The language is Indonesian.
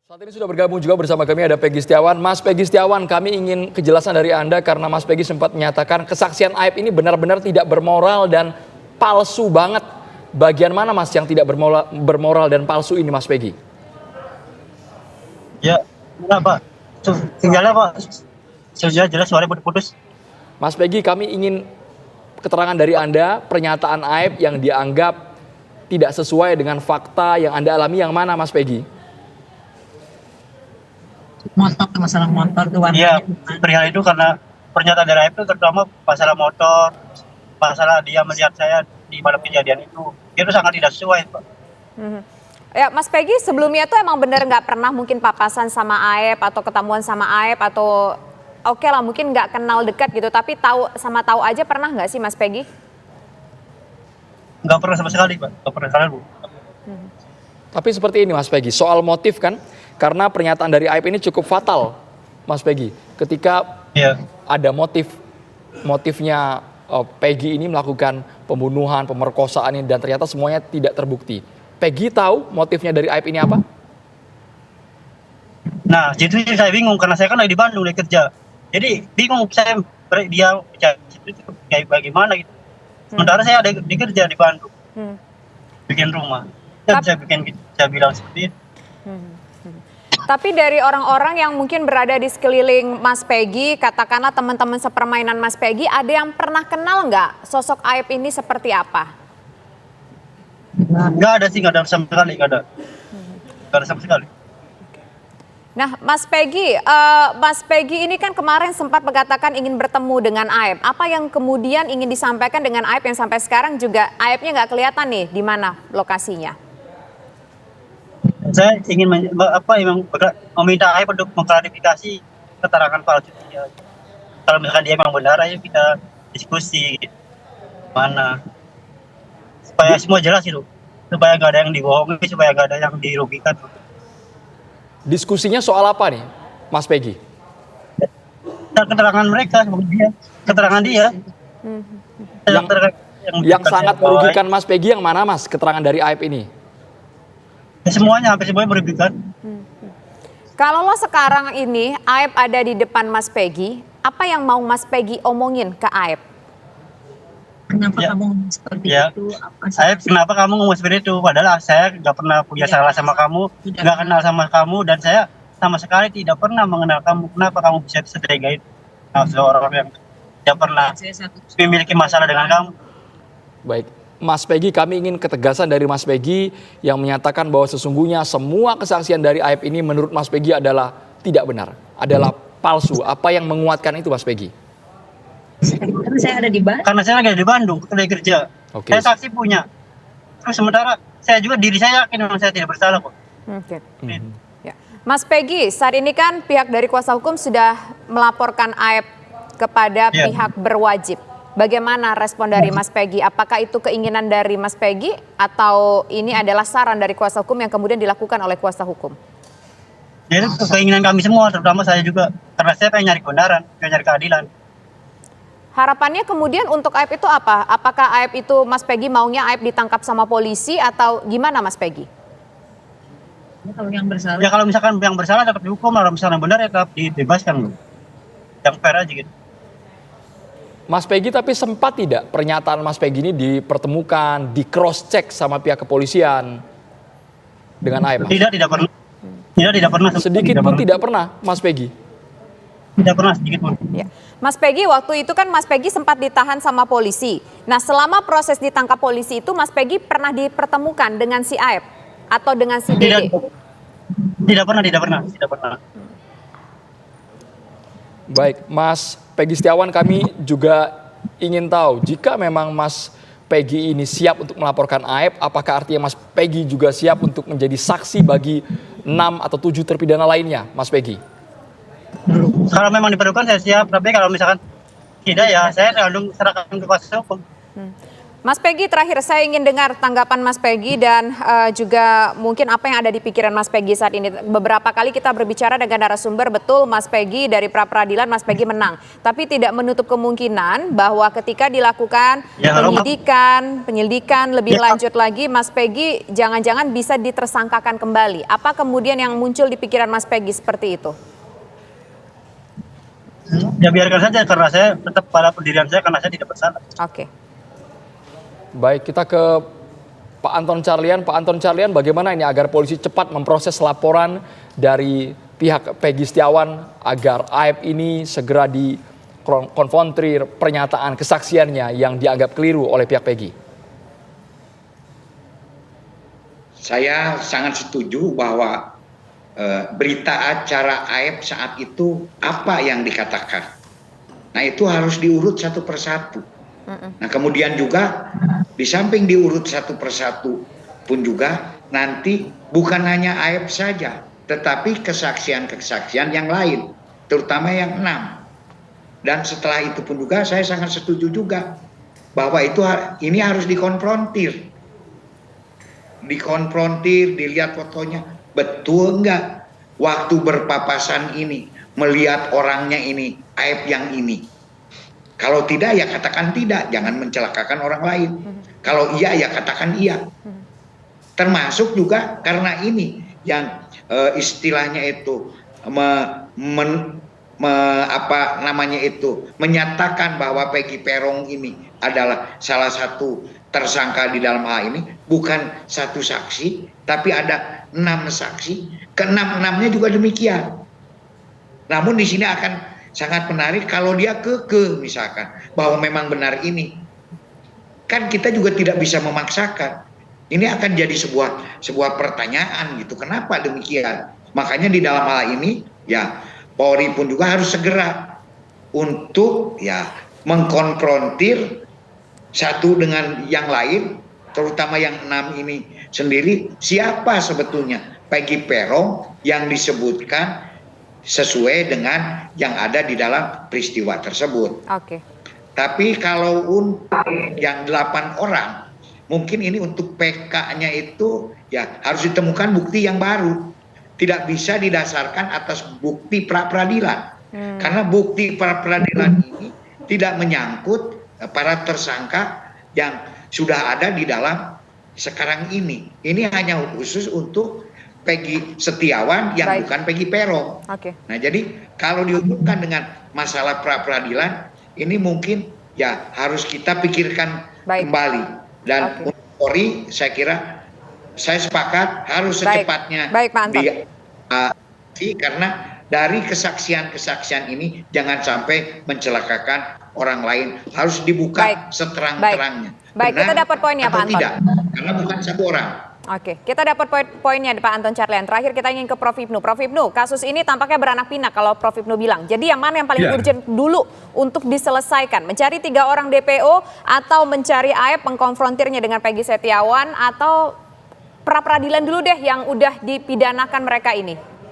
Saat ini sudah bergabung juga bersama kami ada Peggy Setiawan. Mas Peggy Setiawan, kami ingin kejelasan dari Anda karena Mas Peggy sempat menyatakan kesaksian Aib ini benar-benar tidak bermoral dan palsu banget. Bagian mana Mas yang tidak bermoral dan palsu ini Mas Peggy? Ya, enggak Pak. Tinggalnya Pak. Sudah jelas suaranya putus-putus. Mas Peggy, kami ingin keterangan dari Anda, pernyataan Aib yang dianggap tidak sesuai dengan fakta yang Anda alami yang mana Mas Peggy? Motor, masalah motor tuh Iya, perihal itu karena pernyataan dari itu terutama masalah motor, masalah dia melihat saya di malam kejadian itu sangat tidak sesuai, Pak. Ya, Mas Peggy sebelumnya tuh emang bener nggak pernah mungkin papasan sama Aib atau ketemuan sama Aib atau oke lah mungkin nggak kenal dekat gitu, tapi tahu aja pernah nggak sih Mas Peggy? Nggak pernah sama sekali, Pak. Nggak pernah sekali, Bu. Tapi seperti ini Mas Peggy, soal motif kan, karena pernyataan dari Aib ini cukup fatal Mas Peggy. Ketika ada motifnya Peggy ini melakukan pembunuhan, pemerkosaan ini dan ternyata semuanya tidak terbukti. Peggy tahu motifnya dari Aib ini apa? Nah, jadi saya bingung karena saya kan lagi di Bandung lagi kerja. Jadi bingung saya dia kayak bagaimana gitu. Sementara saya ada di kerja di Bandung. Bikin rumah. Saya bilang seperti itu. Tapi dari orang-orang yang mungkin berada di sekeliling Mas Peggy, katakanlah teman-teman sepermainan Mas Peggy, ada yang pernah kenal nggak sosok Aib ini seperti apa? Nggak ada sih, nggak ada sama sekali, nggak ada. Nggak ada sama sekali. Nah, Mas Peggy ini kan kemarin sempat mengatakan ingin bertemu dengan Aib. Apa yang kemudian ingin disampaikan dengan Aib yang sampai sekarang juga Aibnya nggak kelihatan nih di mana lokasinya? Saya ingin meminta Aib untuk mengklarifikasi keterangan palsu dia. Kalau misalkan dia memang benar, ayo kita diskusi gitu. Mana supaya semua jelas itu, supaya nggak ada yang dibohongi, supaya nggak ada yang dirugikan. Diskusinya soal apa nih Mas Peggy? Keterangan mereka, keterangan dia. Yang sangat merugikan Mas Peggy yang mana Mas, keterangan dari Aib ini? Semuanya, hampir semuanya merugikan. Kalau lo sekarang ini Aib ada di depan Mas Peggy, apa yang mau Mas Peggy omongin ke Aib? Kenapa kamu ngomong seperti itu? Kenapa kamu ngomong seperti itu? Padahal saya nggak pernah punya salah sama kamu, nggak kenal sama kamu, dan saya sama sekali tidak pernah mengenal kamu. Kenapa kamu bisa setega itu? Seorang yang tidak pernah memiliki masalah dengan kamu. Baik. Mas Peggy, kami ingin ketegasan dari Mas Peggy yang menyatakan bahwa sesungguhnya semua kesaksian dari Aib ini menurut Mas Peggy adalah tidak benar, adalah palsu. Apa yang menguatkan itu Mas Peggy? Karena saya ada di Bandung. Karena saya lagi ada di Bandung, lagi kerja. Saya saksi punya. Terus sementara saya juga diri saya yakin memang saya tidak bersalah kok. Ya. Mas Peggy, saat ini kan pihak dari kuasa hukum sudah melaporkan Aib kepada pihak berwajib. Bagaimana respon dari Mas Peggy? Apakah itu keinginan dari Mas Peggy atau ini adalah saran dari kuasa hukum yang kemudian dilakukan oleh kuasa hukum? Jadi keinginan kami semua, terutama saya juga. Karena saya pengen nyari kebenaran, pengen nyari keadilan. Harapannya kemudian untuk Aib itu apa? Apakah Aib itu Mas Peggy maunya Aib ditangkap sama polisi atau gimana Mas Peggy? Kalau yang bersalah. Ya kalau misalkan yang bersalah dapat dihukum, kalau misalnya benar ya tetap dibebaskan. Yang fair aja gitu. Mas Peggy, tapi sempat tidak pernyataan Mas Peggy ini dipertemukan, di cross check sama pihak kepolisian dengan Aib? Tidak pernah. Tidak pernah. Sedikit pun tidak pernah Mas Peggy? Tidak pernah sedikit pun. Ya. Mas Peggy, waktu itu kan Mas Peggy sempat ditahan sama polisi. Nah, selama proses ditangkap polisi itu Mas Peggy pernah dipertemukan dengan si Aib atau dengan si Dede? Tidak pernah. Baik, Mas Peggy Setiawan, kami juga ingin tahu jika memang Mas Peggy ini siap untuk melaporkan Aib, apakah artinya Mas Peggy juga siap untuk menjadi saksi bagi 6 atau 7 terpidana lainnya, Mas Peggy? Kalau memang diperlukan saya siap, tapi kalau misalkan tidak ya saya langsung serahkan ke kuasa hukum. Mas Peggy, terakhir saya ingin dengar tanggapan Mas Peggy dan juga mungkin apa yang ada di pikiran Mas Peggy saat ini. Beberapa kali kita berbicara dengan narasumber, betul Mas Peggy dari pra-peradilan Mas Peggy menang. Tapi tidak menutup kemungkinan bahwa ketika dilakukan penyelidikan lebih lanjut lagi, Mas Peggy jangan-jangan bisa ditersangkakan kembali. Apa kemudian yang muncul di pikiran Mas Peggy seperti itu? Ya biarkan saja, karena saya tetap pada pendirian saya, karena saya tidak bersalah. Oke. Baik, kita ke Pak Anton Carlyan. Pak Anton Carlyan, bagaimana ini agar polisi cepat memproses laporan dari pihak Peggy Setiawan agar AIP ini segera dikonfrontir pernyataan kesaksiannya yang dianggap keliru oleh pihak Peggy? Saya sangat setuju bahwa berita acara AIP saat itu apa yang dikatakan. Nah, itu harus diurut satu persatu. Nah, kemudian juga di samping diurut satu persatu pun juga nanti bukan hanya AIP saja, tetapi kesaksian-kesaksian yang lain, terutama yang 6. Dan setelah itu pun juga saya sangat setuju juga bahwa ini harus dikonfrontir. Dilihat fotonya, betul enggak waktu berpapasan ini, melihat orangnya ini, AIP yang ini. Kalau tidak ya katakan tidak, jangan mencelakakan orang lain. Kalau iya ya katakan iya. Termasuk juga karena ini yang istilahnya itu menyatakan bahwa Peggy Peron ini adalah salah satu tersangka di dalam hal ini, bukan satu saksi, tapi ada 6 saksi. Ke-6-6-nya juga demikian. Namun di sini akan sangat menarik kalau dia kekeh misalkan bahwa memang benar ini. Kan kita juga tidak bisa memaksakan. Ini akan jadi sebuah pertanyaan gitu. Kenapa demikian? Makanya di dalam hal ini ya Polri pun juga harus segera untuk ya mengkonfrontir satu dengan yang lain, terutama yang 6 ini sendiri, siapa sebetulnya Peggy Peron yang disebutkan sesuai dengan yang ada di dalam peristiwa tersebut. Oke. Tapi kalau untuk yang 8 orang, mungkin ini untuk PK-nya itu ya harus ditemukan bukti yang baru. Tidak bisa didasarkan atas bukti pra-peradilan. Karena bukti pra-peradilan ini tidak menyangkut para tersangka yang sudah ada di dalam sekarang ini. Ini hanya khusus untuk Peggy Setiawan yang bukan Peggy Peron. Nah, jadi kalau dihubungkan dengan masalah pra-peradilan, ini mungkin ya harus kita pikirkan kembali. Dan untuk Polri, saya kira saya sepakat harus secepatnya karena dari kesaksian-kesaksian ini jangan sampai mencelakakan orang lain, harus dibuka seterang-terangnya. Baik, kita dapat poinnya Pak Anton. Tidak, karena bukan satu orang. Oke, kita dapat poinnya Pak Anton Carlyan. Terakhir kita ingin ke Prof. Ibnu. Prof. Ibnu, kasus ini tampaknya beranak pinak kalau Prof. Ibnu bilang. Jadi yang mana yang paling urgent dulu untuk diselesaikan? Mencari 3 orang DPO atau mencari AIP mengkonfrontirnya dengan Peggy Setiawan, atau pra-peradilan dulu deh yang udah dipidanakan mereka ini?